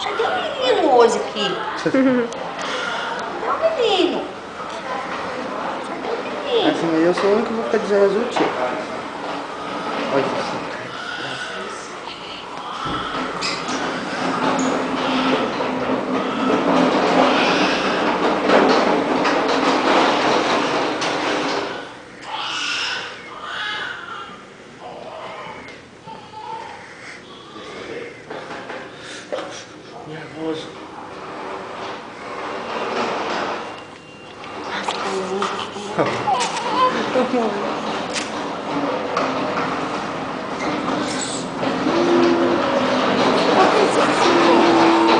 Já tem um menino hoje aqui. É um menino. Assim, eu sou o único que vou ficar de zero azul, tia. Olha isso. Nervoso.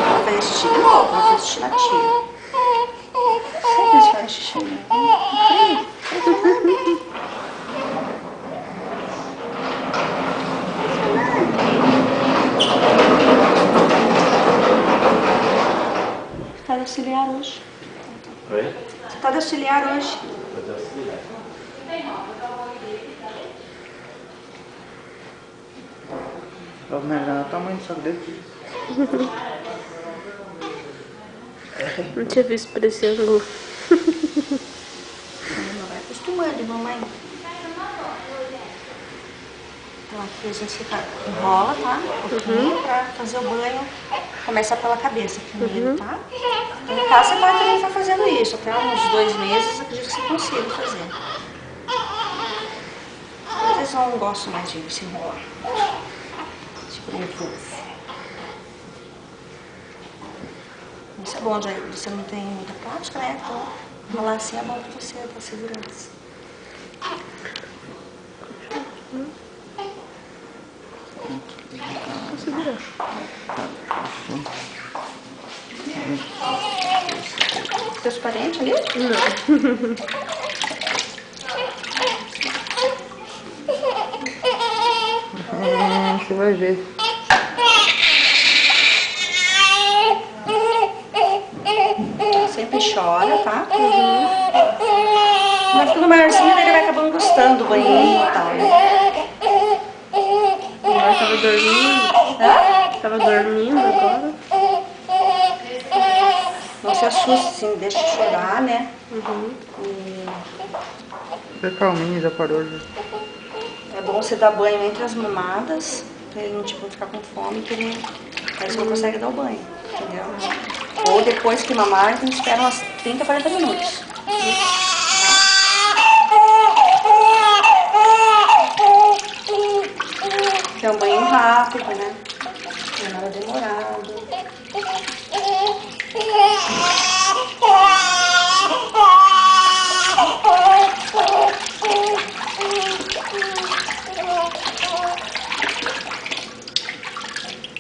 Vou fazer xixi de novo, vou fazer xixi na tia. Eles fazem xixi Você tá de auxiliar hoje? Oi? Você tá de auxiliar hoje? Vou te auxiliar. Olha o merda, olha o tamanho do saco dele. Não tinha visto por esse ângulo. Não vai acostumando, mamãe. Então aqui a gente enrola, tá? Um pouquinho pra fazer o banho. Começa pela cabeça primeiro, tá? Então, no caso, você pode também estar fazendo isso. Até uns 2 meses, acredito que você consiga fazer. Às vezes eu não gosto mais de se enrolar. Tipo, nervoso. Isso é bom, já você não tem muita prática, né? Então, enrolar assim é bom pra você, pra segurança. Vou segurar. Teus parentes ali? Não. Você vai ver. Sempre chora, tá? Mas ficando maiorzinho, ele vai acabando gostando do banho e tal, né? Agora tava dormindo. Tava dormindo agora. Não se assuste, assim, deixa chorar, né? Fica calminho, já parou já. É bom você dar banho entre as mamadas, pra ele não tipo, ficar com fome, que ele aí você não consegue dar o banho, entendeu? Ou depois que mamar, então espera umas 30, 40 minutos. Que é um banho rápido, né? Não é nada demorado.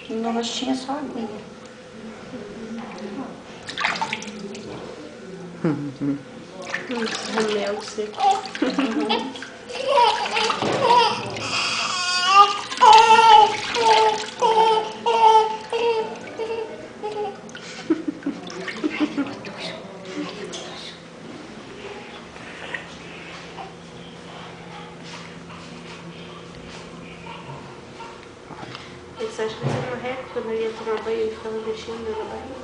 E no rostinho é só aguinha. Mel seco. Você acha que você não reca quando eu ia tomar banho e ficava mexendo na barriga?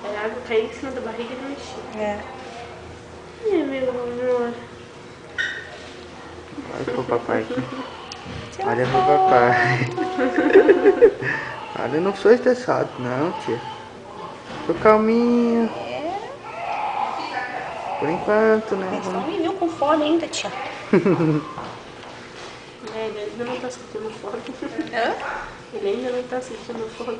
A água caía em cima da barriga e mexia. É. Ai, meu amor. Olha pro papai aqui. Olha pro papai. Olha, eu não sou estressado, não, tia. Tô calminho. Por enquanto, né? Eles estão menino com fome ainda, tia. É, ele ainda não tá sentindo fome. Hã? Ele ainda não tá sentindo fome.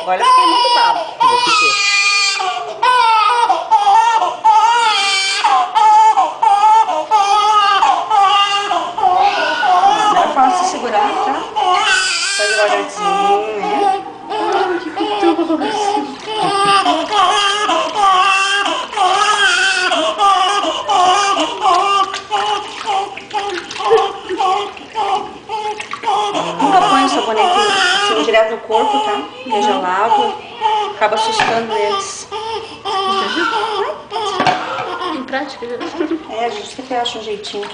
Agora eu fiquei muito bravo. Não é fácil segurar, tá? Vai devagarzinho, né? Ai, que gostoso. Nunca põe o sabonete assim direto no corpo, tá? Que é gelado. Acaba assustando eles. prática. É, a gente sempre acha um jeitinho.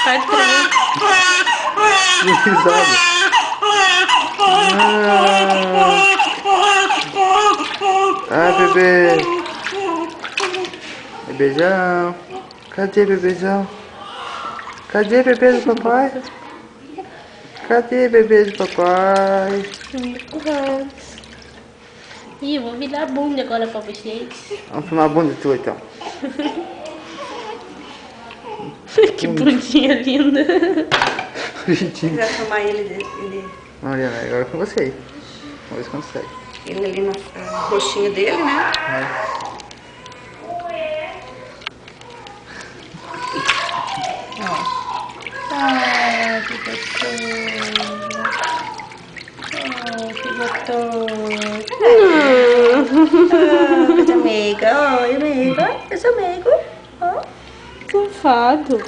Para de tremer. Risada. Ah, bebê. Bebezão. Cadê bebezão? Cadê bebê do papai? Cadê bebê do papai? Ih, eu vou virar a bunda agora pra vocês. Vamos filmar a bunda tua então. Que bundinha linda. Se quiser filmar ele. Olha, agora é com você aí. Vamos ver se consegue. Ele ali no rostinho dele, né? Ah, que gostoso. Oh, que gostoso. Coisa amiga. Oi, amiga. Coisa amigo. Ó. Safado.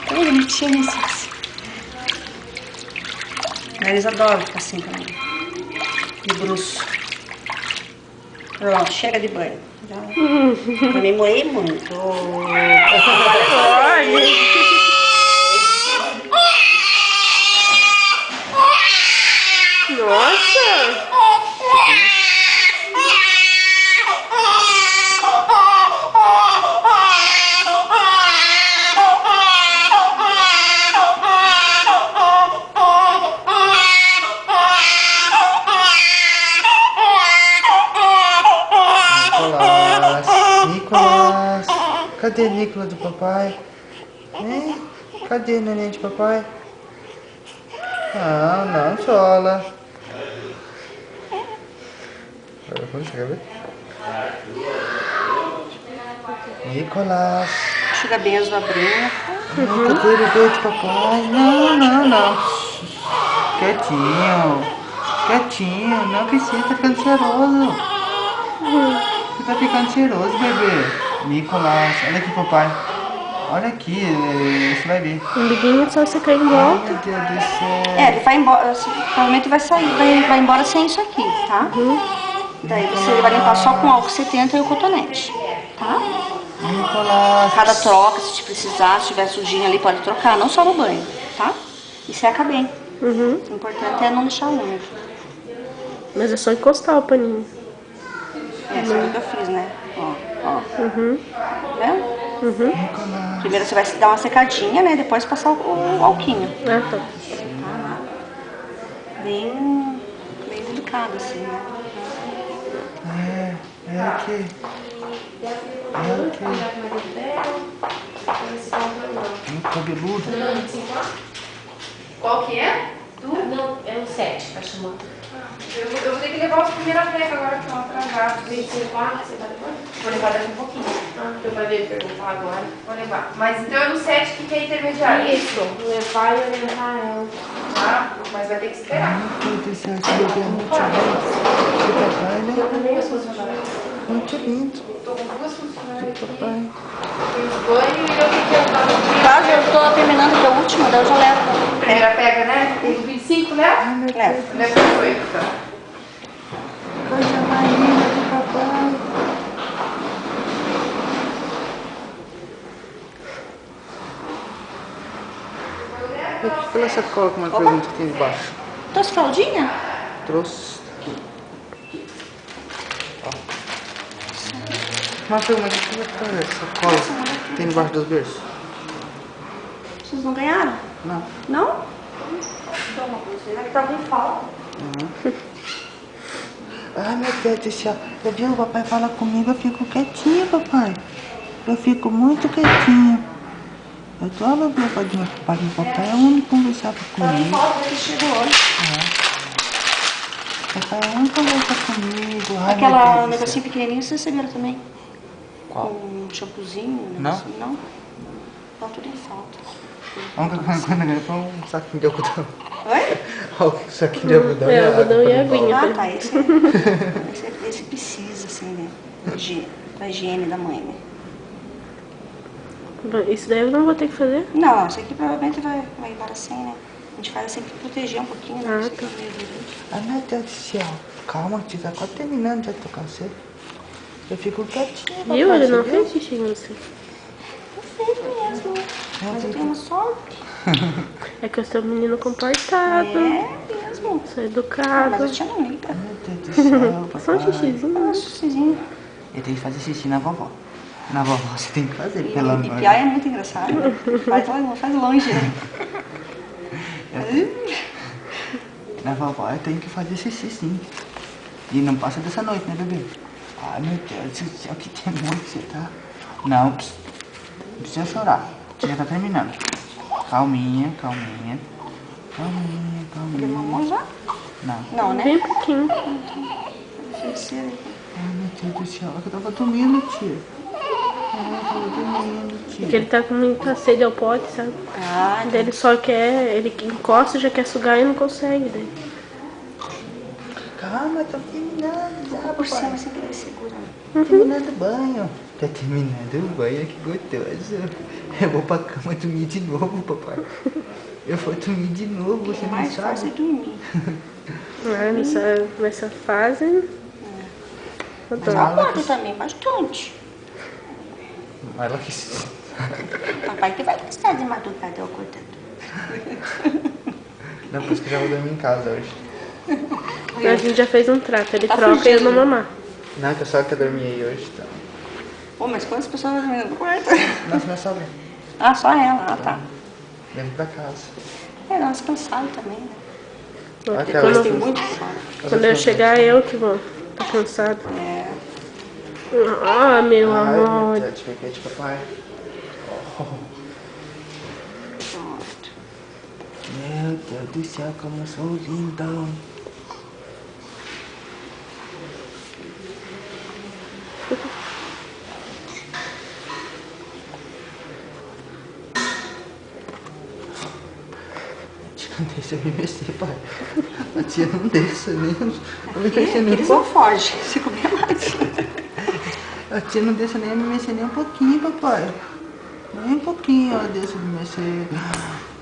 Tão bonitinho esse. Eles adoram ficar assim também. De bruço. Pronto, chega de banho. Já me moei muito. Nossa! Nicolas, cadê Nicolas do papai? Hein? Cadê o neném de papai? Não, chola. Agora vamos chegar, ver? Nicolas. Chega bem as dobrinhas. Cadê o bebê de papai? Não. Quietinho, não que você tá ficando cheiroso. Você tá ficando cheiroso, bebê. Nicolas, olha aqui, papai. Olha aqui, você vai ver. O bebinho só você cair em Ai, volta. meu Deus do céu. É, ele vai embora, assim, provavelmente vai sair, vai embora sem isso aqui, tá? Daí você vai limpar só com álcool 70 e o cotonete, tá? Nicolas. Cada troca, se precisar, se tiver sujinho ali, pode trocar, não só no banho, tá? E seca bem. O importante é não deixar longe. Mas é só encostar o paninho. É, isso é o que eu fiz, né? Ó. Tá vendo? Nicolas. Primeiro você vai dar uma secadinha, né? Depois passar o alquinho. Ah, tá. Bem delicado, assim, né? É aqui. Muito cabeludo. Qual que é? Não, é o 7, tá chamando. Eu vou ter que levar os primeiros pega agora que estão atrasados. Você vai depois? Vou levar daqui um pouquinho. Eu vou ver perguntar agora. Vou levar. Mas então é no 7 que é intermediário. Isso, levar e orientar ela. Tá? Mas vai ter que esperar. Meu Deus do céu, esse bebê é muito lindo. De papai, né? Eu também sou funcionária. Muito lindo. Tô com duas funcionárias aqui. Papai. Fiz banho e eu tenho que andar no dia. Quase eu tô terminando aqui a última, daí eu já levo. Primeira pega, né? Tem 25, né? Ai, meu Deus. Levo. Leva 8, tá? Coisa mais linda de papai. Olha essa cola que uma pergunta que tem debaixo. Trouxe fraldinha? Trouxe. Ó. Uma pergunta, o que vai ficar essa cola que tem debaixo dos berços? Vocês não ganharam? Não. Não? Toma, você vai que tá com falta. Ai, meu Deus do céu. Você viu? O papai fala comigo, eu fico quietinho, papai. Eu fico muito quietinho. Eu tô alegre pra dizer que o papai é o único que conversava comigo. Falta que chegou hoje. Papai é o único que conversa comigo. Ai, Aquela meu Deus do negocinho céu. pequenininho, vocês receberam também? Qual? Com um shampoozinho, um Não. negocinho, não? Tá tudo em falta. A única coisa que eu ganhei foi um saquinho de algodão. Oi? Isso aqui de algodão É, algodão e água, aguinha. Ah, tá. Esse precisa, assim, né? Da higiene da mãe, né? Isso daí eu não vou ter que fazer? Não, esse aqui provavelmente vai embora assim, né? A gente faz assim pra proteger um pouquinho, né? Ah, Isso aqui tá. é meio durante. Ai, meu Deus do céu. Calma, tia, tá quase terminando de tocar você. Eu fico quietinha, papai. Viu? Ele você não viu? fez xixi em você. Eu fiz mesmo. Mas eu tenho uma sorte. É que eu sou um menino comportado, É mesmo. sou Ah, educado. mas eu te amo, liga. Meu Deus do céu, papai. Só um xixizinho. Nossa, xixizinho. Eu tenho que fazer xixi na vovó. Na vovó você tem que fazer, E pelo amor. piar é muito engraçado, né? Faz longe, né? Na vovó eu tenho que fazer xixi sim. E não passa dessa noite, né, bebê? Ai, meu Deus do céu, que temor que você tá. Não precisa chorar. Já tá terminando. Calminha, calminha. Calminha, Ele calminha. mamou já? Não. Não, né? Bem pouquinho. Difícil aí. Ai, meu Deus do céu, eu tava dormindo, tia. Eu tava dormindo, tia. Porque ele tá com muita sede ao pote, sabe? Ah, Daí ele só quer, ele encosta, já quer sugar e não consegue. Daí. Calma, tô terminando já, por cima papai. assim que ele segura. Terminando o banho. Tá terminando o banho, que gostoso. Eu vou pra cama dormir de novo, papai. Eu vou dormir de novo, você É não mais fácil sabe? dormir. Ah, nessa fase, eu Mas adoro. acorda também bastante. Ela quis. Papai que vai gostar de madrugada eu acordando. Não, por isso que eu já vou dormir em casa hoje. A gente já fez um trato, ele Tá troca e eu fugindo. não mamar. Não, que eu só quero dormir aí hoje, tá? Pô, mas quantas pessoas dormindo no quarto? Nossa, minha sogra. Ah, só ela. Ah, tá. Vem pra casa. É, nós cansados também, né? Aquela Depois tem que- muito sono. Quando eu chegar, eu que vou. Tá cansado. É. Ah, meu Ai, amor. meu Deus, de papai. Pronto. Meu Deus do céu, como eu sou lindo. Não deixa eu me mexer, pai. A tia não deixa nem. Não me mexer nem Eles não fogem. Se comer mais. A tia não deixa nem me mexer nem um pouquinho, papai. Nem um pouquinho ela deixa de mexer.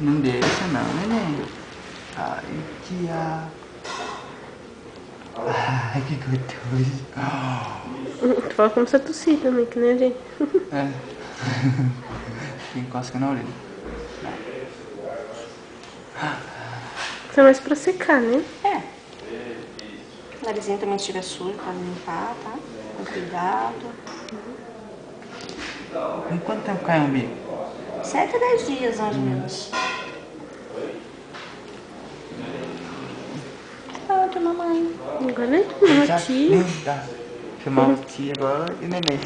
Não deixa não, neném. Ai, tia. Ai, que gostoso. Tu fala como se eu tossir também, que nem a gente. É. Quem encosta na orelha. Isso é mais pra secar, né? É. O narizinho também se estiver sujo pra limpar, tá? Com cuidado. Em quanto tempo cai um bico? 7 a 10 dias, mais ou menos. Pronto, mamãe. Agora é uma tia. Linda. Chamava tia agora e neném.